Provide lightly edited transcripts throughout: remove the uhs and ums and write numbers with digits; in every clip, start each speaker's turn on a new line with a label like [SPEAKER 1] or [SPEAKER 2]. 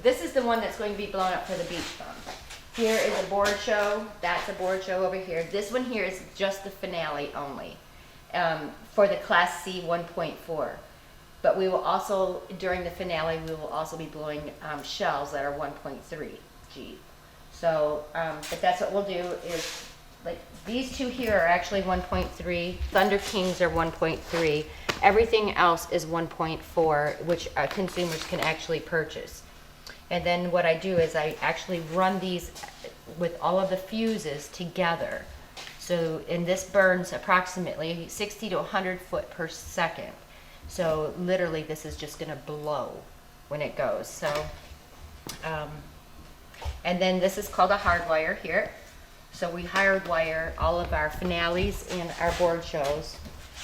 [SPEAKER 1] This is the one that's going to be blown up for the beach bum. Here is a board show. That's a board show over here. This one here is just the finale only for the Class C 1.4. But we will also, during the finale, we will also be blowing shells that are 1.3 G. So, but that's what we'll do is, like, these two here are actually 1.3. Thunder Kings are 1.3. Everything else is 1.4, which consumers can actually purchase. And then what I do is I actually run these with all of the fuses together. So, and this burns approximately 60 to 100 foot per second. So literally this is just gonna blow when it goes. So, and then this is called a hardwire here. So we hardwire all of our finales and our board shows.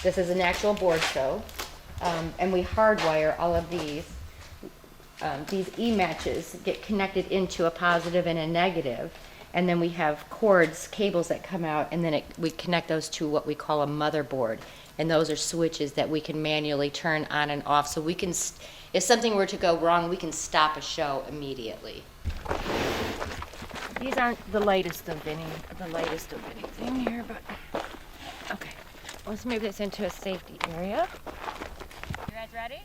[SPEAKER 1] This is an actual board show. And we hardwire all of these. These E-matches get connected into a positive and a negative, and then we have cords, cables that come out, and then we connect those to what we call a motherboard, and those are switches that we can manually turn on and off, so we can, if something were to go wrong, we can stop a show immediately. These aren't the latest of anything here, but okay. Let's move this into a safety area. You guys ready?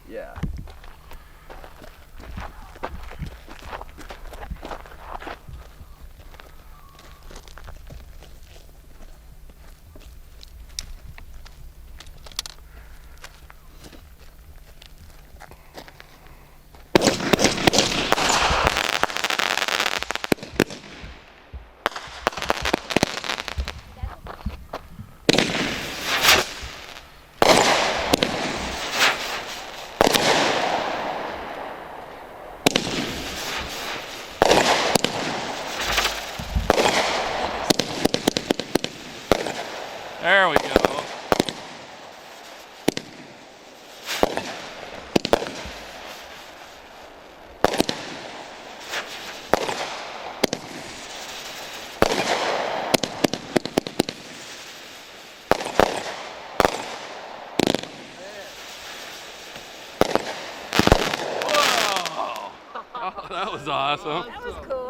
[SPEAKER 2] Yeah.
[SPEAKER 3] There we go. Whoa! Oh, that was awesome.
[SPEAKER 1] That was cool.